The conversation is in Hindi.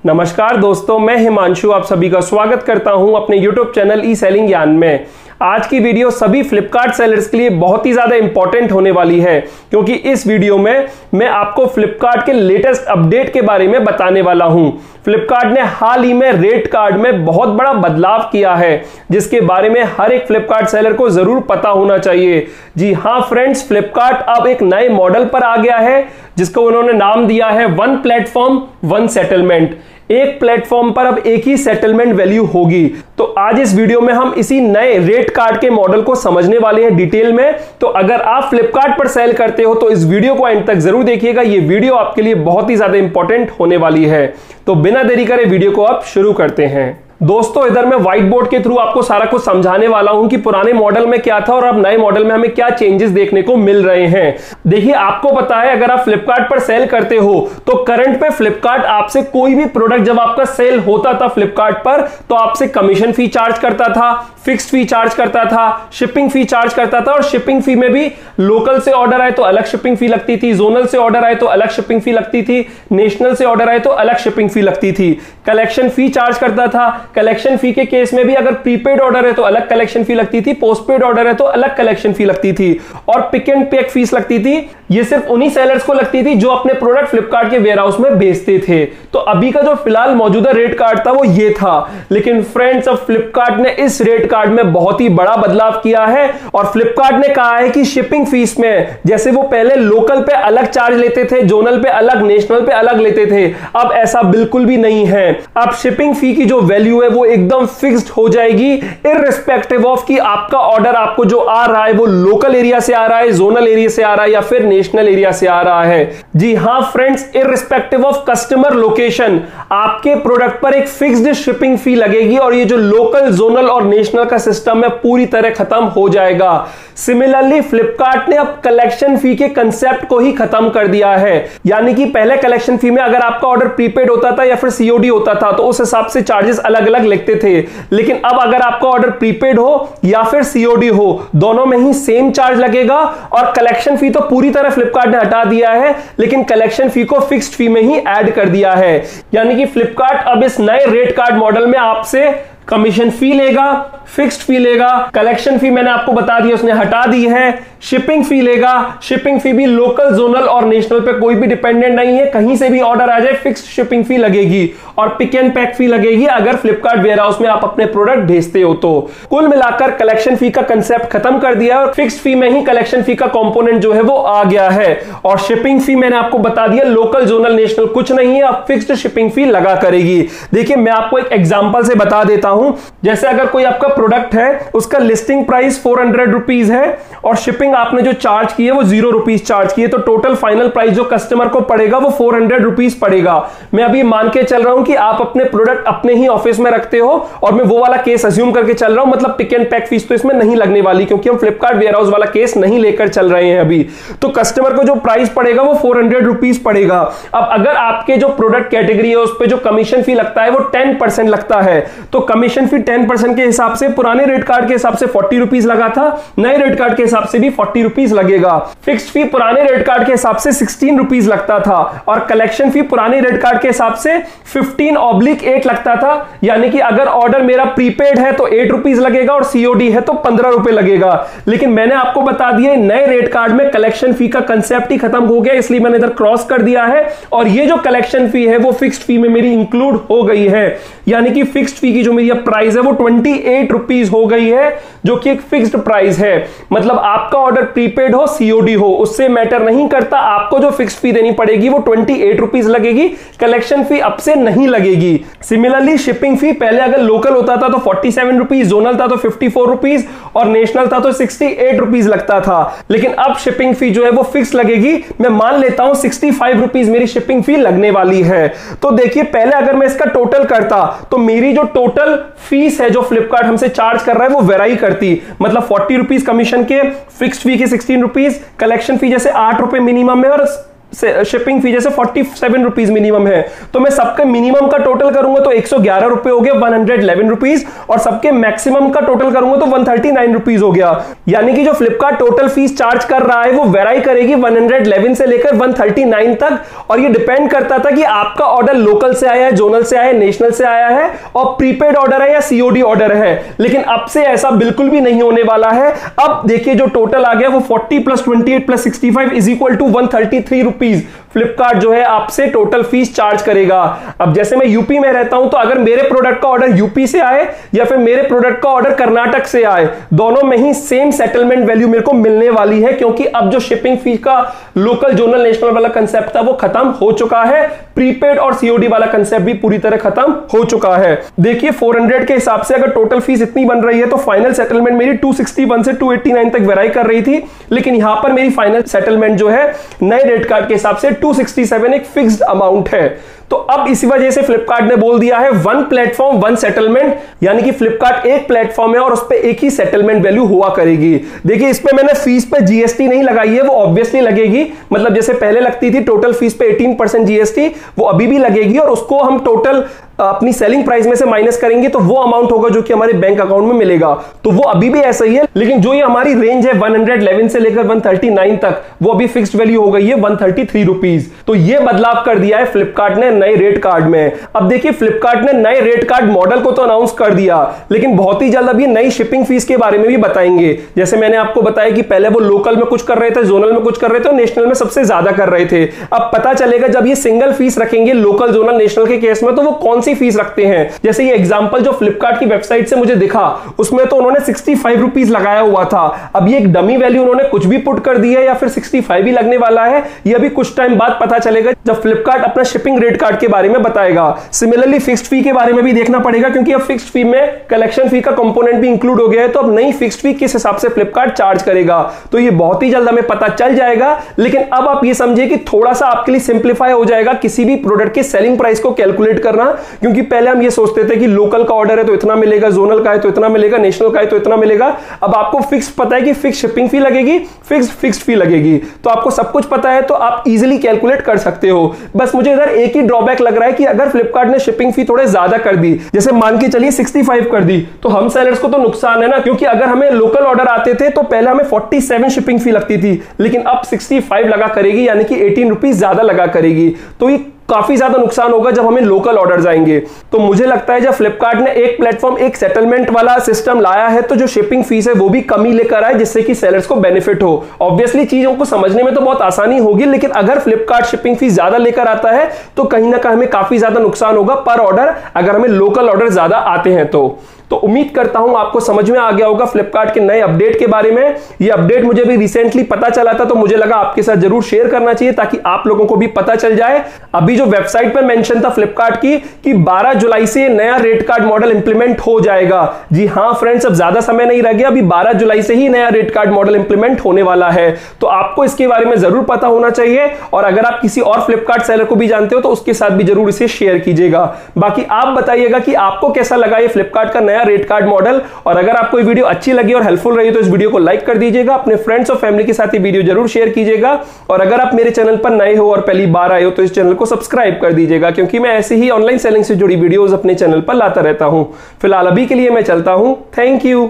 नमस्कार दोस्तों, मैं हिमांशु आप सभी का स्वागत करता हूं अपने YouTube चैनल ई सेलिंग ज्ञान में। आज की वीडियो सभी फ्लिपकार्ट सेलर्स के लिए बहुत ही ज्यादा इंपॉर्टेंट होने वाली है, क्योंकि इस वीडियो में मैं आपको फ्लिपकार्ट के लेटेस्ट अपडेट के बारे में बताने वाला हूं। फ्लिपकार्ट ने हाल ही में रेट कार्ड में बहुत बड़ा बदलाव किया है, जिसके बारे में हर एक फ्लिपकार्ट सेलर को जरूर पता होना चाहिए। जी हां फ्रेंड्स, फ्लिपकार्ट अब एक नए मॉडल पर आ गया है, जिसको उन्होंने नाम दिया है वन प्लेटफॉर्म वन सेटलमेंट। एक प्लेटफॉर्म पर अब एक ही सेटलमेंट वैल्यू होगी। तो आज इस वीडियो में हम इसी नए रेट कार्ड के मॉडल को समझने वाले हैं डिटेल में। तो अगर आप फ्लिपकार्ट पर सेल करते हो तो इस वीडियो को एंड तक जरूर देखिएगा। ये वीडियो आपके लिए बहुत ही ज्यादा इंपॉर्टेंट होने वाली है। तो बिना देरी करे वीडियो को आप शुरू करते हैं। दोस्तों, इधर मैं व्हाइट बोर्ड के थ्रू आपको सारा कुछ समझाने वाला हूं कि पुराने मॉडल में क्या था और अब नए मॉडल में हमें क्या चेंजेस देखने को मिल रहे हैं। देखिए, आपको पता है अगर आप फ्लिपकार्ट पर सेल करते हो तो करंट पे फ्लिपकार्ट आपसे कोई भी प्रोडक्ट जब आपका सेल होता था फ्लिपकार्ट पर तो आपसे कमीशन फी चार्ज करता था, फिक्स्ड फी चार्ज करता था, शिपिंग फी चार्ज करता था। और शिपिंग फी में भी लोकल से ऑर्डर आए तो अलग शिपिंग फी लगती थी, जोनल से ऑर्डर आए तो अलग शिपिंग फी लगती थी, नेशनल से ऑर्डर आए तो अलग शिपिंग फी लगती थी। कलेक्शन फी चार्ज करता था। कलेक्शन फी के केस में भी अगर प्रीपेड ऑर्डर है तो अलग कलेक्शन फी लगती थी, पोस्टपेड ऑर्डर है तो अलग कलेक्शन फी लगती थी, और पिक एंड पैक फीस लगती थी। ये सिर्फ उन्हीं सेलर्स को लगती थी जो अपने प्रोडक्ट फ्लिपकार्ट के वेयरहाउस में बेचते थे। तो अभी का जो फिलहाल मौजूदा रेट कार्ड था वो ये था। लेकिन फ्रेंड्स, अब फ्लिपकार्ट ने इस रेट कार्ड में बहुत ही बड़ा बदलाव किया है और फ्लिपकार्ट ने कहा है कि शिपिंग फीस में जैसे वो पहले लोकल पे अलग चार्ज लेते थे, जोनल पे अलग, नेशनल पे अलग लेते थे, अब ऐसा बिल्कुल भी नहीं है। अब शिपिंग फी की जो वैल्यू है वो एकदम फिक्स्ड हो जाएगी, इररिस्पेक्टिव ऑफ कि आपका ऑर्डर आपको जो आ रहा है वो लोकल एरिया से आ रहा है, जोनल एरिया से आ रहा है या फिर नेशनल एरिया से आ रहा है। जी हां friends, irrespective of customer location आपके प्रोडक्ट पर एक फिक्स्ड शिपिंग फी लगेगी और ये जो लोकल, जोनल और नेशनल का सिस्टम है पूरी तरह खत्म हो जाएगा। सिमिलरली फ्लिपकार्ट ने अब कलेक्शन फी के कंसेप्ट को ही खत्म कर दिया है। यानी कि पहले कलेक्शन फी में अगर आपका ऑर्डर प्रीपेड होता था या फिर सीओडी होता था तो उस हिसाब से चार्जेस अलग अलग लिखते थे। लेकिन अब अगर आपका ऑर्डर प्रीपेड हो या फिर सीओडी हो, दोनों में ही सेम चार्ज लगेगा। और कलेक्शन फी तो पूरी तरह फ्लिपकार्ट ने हटा दिया है, लेकिन कलेक्शन फी को फिक्स्ड फी में ही ऐड कर दिया है। यानी कि फ्लिपकार्ट अब इस नए रेट कार्ड मॉडल में आपसे कमीशन फी लेगा, फिक्स्ड फी लेगा, कलेक्शन फी मैंने आपको बता दिया उसने हटा दी है, शिपिंग फी लेगा। शिपिंग फी भी लोकल, जोनल और नेशनल पे कोई भी डिपेंडेंट नहीं है, कहीं से भी ऑर्डर आ जाए फिक्स्ड शिपिंग फी लगेगी। और पिक एंड पैक फी लगेगी अगर फ्लिपकार्ट वेयरहाउस में आप अपने प्रोडक्ट भेजते हो तो। कुल मिलाकर कलेक्शन फी का कंसेप्ट खत्म कर दिया और फिक्स्ड फी में ही कलेक्शन फी का कंपोनेंट जो है वो आ गया है। और शिपिंग फी मैंने आपको बता दिया, लोकल, जोनल, नेशनल कुछ नहीं है, अब फिक्स्ड शिपिंग फी लगा करेगी। देखिए, मैं आपको एक एग्जांपल से बता देता हूं। जैसे अगर कोई आपका प्रोडक्ट है, उसका लिस्टिंग प्राइस 400 रुपीज है और शिपिंग आपने जो चार्ज की है वो 0 रुपीज चार्ज की है, तो टोटल फाइनल प्राइस जो कस्टमर को पड़ेगा वो 400 रुपीज पड़ेगा। मैं अभी मान के चल रहा हूं कि आप अपने प्रोडक्ट अपने ही ऑफिस में रखते हो और मैं वो वाला केस अज्यूम करके चल रहा हूं, मतलब पिक एंड पैक फीस तो इसमें नहीं लगने वाली, क्योंकि हम फ्लिपकार्ट वेयरहाउस वाला केस नहीं लेकर चल रहे हैं अभी। तो कस्टमर को जो प्राइस पड़ेगा वो 400 रुपीज पड़ेगा। अब अगर आपके जो प्रोडक्ट कैटेगरी है उस पर जो कमीशन फी लगता है वो 10% लगता है, तो कमीशन फी 10% के हिसाब से पुराने रेट कार्ड के हिसाब से 40 रुपीज लगा था, नए रेट कार्ड के हिसाब से भी 40 रुपीज लगेगा। फिक्स्ड फी पुराने रेट कार्ड के हिसाब से 16 रुपीज लगता था और कलेक्शन फी पुराने रेट कार्ड के हिसाब से 15/8 लगता था। यानी कि अगर ऑर्डर मेरा प्रीपेड है तो 8 रुपीज लगेगा और सीओडी है तो 15 रुपए लगेगा। लेकिन मैंने आपको बता दिया नए रेट कार्ड में कलेक्शन फी का कंसेप्ट ही खत्म हो गया, इसलिए मैंने इधर क्रॉस कर दिया है और ये जो कलेक्शन फी है वो फिक्स्ड फी में मेरी इंक्लूड हो गई है। यानी कि फिक्स्ड फी की जो मेरी प्राइस है वो 28 रुपीज हो गई है, जो कि एक फिक्स्ड प्राइस है। मतलब आपका ऑर्डर प्रीपेड हो, सीओडी हो, उससे मैटर नहीं करता, आपको जो फिक्स्ड फी देनी पड़ेगी वो 28 रुपीज लगेगी, कलेक्शन फी अब से नहीं लगेगी। सिमिलरली शिपिंग फी पहले अगर लोकल होता था तो 47 रुपीज, जोनल था तो 54 रुपीज और नेशनल था तो 68 रुपीज लगता था। लेकिन अब शिपिंग फी जो है वो फिक्स लगेगी। मैं मान लेता हूं 65 रुपीज मेरी शिपिंग फी लगने वाली है। तो देखिए, पहले अगर मैं इसका टोटल करता तो मेरी जो टोटल फीस है जो फ्लिपकार्ट हमसे चार्ज कर रहा है वो वेराई करती। मतलब 40 रुपीज कमीशन के, फिक्स्ड फी के 16 रुपीज, कलेक्शन फी जैसे 8 रुपए मिनिमम है और शिपिंग फी जैसे 47 रुपीज मिनिमम है, तो मैं सबके मिनिमम का टोटल करूंगा तो 111 रुपए हो गया, 111 रुपीज, और सबके मैक्सिमम का टोटल करूंगा तो 139 रुपीज हो गया। यानी कि जो फ्लिपकार्ट टोटल फीस चार्ज कर रहा है वो वेराई करेगी 111 से लेकर 139 तक, और ये डिपेंड करता था कि आपका ऑर्डर लोकल से आया है, जोनल से आया है, नेशनल से आया है, और प्रीपेड ऑर्डर है या सीओडी ऑर्डर है। लेकिन अब से ऐसा बिल्कुल भी नहीं होने वाला है। अब देखिए जो टोटल आ गया वो 40 + 28 + 65 = 133 रुपीज फ्लिपकार्ट जो है आपसे टोटल फीस चार्ज करेगा। अब जैसे मैं यूपी में रहता हूं, तो अगर मेरे प्रोडक्ट का ऑर्डर यूपी से आए या फिर मेरे प्रोडक्ट का ऑर्डर कर्नाटक से आए, दोनों में ही सेम सेटलमेंट वैल्यू मेरे को मिलने वाली है, क्योंकि अब जो शिपिंग फी का लोकल जोनल नेशनल वाला कंसेप्ट था वो खत्म हो चुका है। प्रीपेड और सीओडी वाला कंसेप्ट भी पूरी तरह खत्म हो चुका है। देखिए 400 के हिसाब से अगर टोटल फीस इतनी बन रही है तो फाइनल सेटलमेंट मेरी 261 से 289 तक वेराई कर रही थी, लेकिन यहां पर मेरी फाइनल सेटलमेंट जो है नए रेट कार्ड के हिसाब से 267 एक फिक्स्ड अमाउंट है। तो अब इसी वजह से फ्लिपकार्ट ने बोल दिया है 1 प्लेटफॉर्म 1 सेटलमेंट, यानी कि फ्लिपकार्ट एक प्लेटफॉर्म है और उस पर एक ही सेटलमेंट वैल्यू हुआ करेगी। देखिए इसमें मैंने फीस पे जीएसटी नहीं लगाई है, वो ऑब्वियसली लगेगी, मतलब जैसे पहले लगती थी टोटल फीस पे 18% जीएसटी, वो अभी भी लगेगी, और उसको हम टोटल अपनी सेलिंग प्राइस में से माइनस करेंगे तो वो अमाउंट होगा जो कि हमारे बैंक अकाउंट में मिलेगा। तो वो अभी भी ऐसा ही है, लेकिन जो ये हमारी रेंज है 111 से लेकर 139 तक, वो अभी फिक्स्ड वैल्यू हो गई है 133 रुपीज। तो ये बदलाव कर दिया है फ्लिपकार्ट ने नए रेट कार्ड में। अब देखिए फ्लिपकार्ट ने नए रेट कार्ड मॉडल को तो अनाउंस कर दिया, लेकिन बहुत ही जल्द अभी नई शिपिंग फीस के बारे में भी बताएंगे। जैसे मैंने आपको बताया कि पहले वो लोकल में कुछ कर रहे थे, जोनल में कुछ कर रहे थे और नेशनल में सबसे ज्यादा कर रहे थे। अब पता चलेगा जब ये सिंगल फीस रखेंगे लोकल, जोनल, नेशनल के केस में, तो वो कौन सी फीस रखते हैं। जैसे ये एग्जांपल जो फ्लिपकार्ट की वेबसाइट से मुझे दिखा, उसमें तो उन्होंने 65 रुपीज लगाया हुआ था। अब ये एक डमी वैल्यू उन्होंने कुछ भी पुट कर दी है या फिर 65 ही लगने वाला है, ये अभी कुछ टाइम बाद पता चलेगा जब फ्लिपकार्ट अपना शिपिंग रेट कार्ड के बारे में बताएगा। सिमिलरली फिक्स्ड फी के बारे में भी देखना पड़ेगा, क्योंकि अब फिक्स्ड फी में कलेक्शन फी का कंपोनेंट भी इंक्लूड हो गया है, तो अब नई फिक्स्ड फी किस हिसाब से फ्लिपकार्ट चार्ज करेगा, तो ये बहुत ही जल्द हमें पता चल जाएगा। लेकिन अब आप ये समझिए कि थोड़ा सा आपके लिए सिंप्लीफाई हो जाएगा किसी भी प्रोडक्ट के सेलिंग प्राइस को कैलकुलेट करना, क्योंकि पहले हम ये सोचते थे कि लोकल का ऑर्डर है तो इतना मिलेगा, जोनल का है तो इतना मिलेगा, नेशनल का है तो इतना मिलेगा। अब आपको फिक्स पता है कि फिक्स शिपिंग फी लगेगी, फिक्स्ड फी लगेगी, तो आपको सब कुछ पता है, तो आप इजीली कैलकुलेट कर सकते हो। बस मुझे इधर एक ही ड्रॉबैक लग रहा है कि अगर फ्लिपकार्ट ने शिपिंग फी थोड़े ज्यादा कर दी, जैसे मान के चलिए 65 कर दी, तो हम सेलर्स को तो नुकसान है ना, क्योंकि अगर हमें लोकल ऑर्डर आते थे तो पहले हमें 47 शिपिंग फी लगती थी, लेकिन अब 65 लगा करेगी, यानी कि 18 रुपीज ज्यादा लगा करेगी। तो ये काफी ज्यादा नुकसान होगा जब हमें लोकल ऑर्डर्स आएंगे। तो मुझे लगता है जब फ्लिपकार्ट ने एक प्लेटफॉर्म एक सेटलमेंट वाला सिस्टम लाया है, तो जो शिपिंग फीस है वो भी कमी लेकर आए, जिससे कि सेलर्स को बेनिफिट हो। ऑब्वियसली चीजों को समझने में तो बहुत आसानी होगी, लेकिन अगर फ्लिपकार्ट शिपिंग फीस ज्यादा लेकर आता है तो कहीं ना कहीं हमें काफी ज्यादा नुकसान होगा पर ऑर्डर, अगर हमें लोकल ऑर्डर ज्यादा आते हैं तो उम्मीद करता हूं आपको समझ में आ गया होगा फ्लिपकार्ट के नए अपडेट के बारे में। ये अपडेट मुझे भी रिसेंटली पता चला था, तो मुझे लगा आपके साथ जरूर शेयर करना चाहिए ताकि आप लोगों को भी पता चल जाए। अभी जो वेबसाइट पे मेंशन था फ्लिपकार्ट की कि 12 जुलाई से नया रेट कार्ड मॉडल इंप्लीमेंट हो जाएगा। जी हां फ्रेंड्स, अब ज्यादा समय नहीं रह गया, अभी 12 जुलाई से ही नया रेट कार्ड मॉडल इंप्लीमेंट होने वाला है, तो आपको इसके बारे में जरूर पता होना चाहिए। और अगर आप किसी और फ्लिपकार्ट सेलर को भी जानते हो तो उसके साथ भी जरूर इसे शेयर कीजिएगा। बाकी आप बताइएगा कि आपको कैसा लगा ये फ्लिपकार्ट का नया रेट कार्ड मॉडल, और अगर आपको ये वीडियो अच्छी लगी और हेल्पफुल रही तो इस वीडियो को लाइक कर दीजिएगा, अपने फ्रेंड्स और फैमिली के साथ ये वीडियो जरूर शेयर कीजिएगा। और अगर आप मेरे चैनल पर नए हो और पहली बार आए हो तो इस चैनल को सब्सक्राइब कर दीजिएगा, क्योंकि मैं ऐसे ही ऑनलाइन सेलिंग से जुड़ी वीडियोस अपने चैनल पर लाता रहता हूं। फिलहाल अभी के लिए मैं चलता हूं, थैंक यू।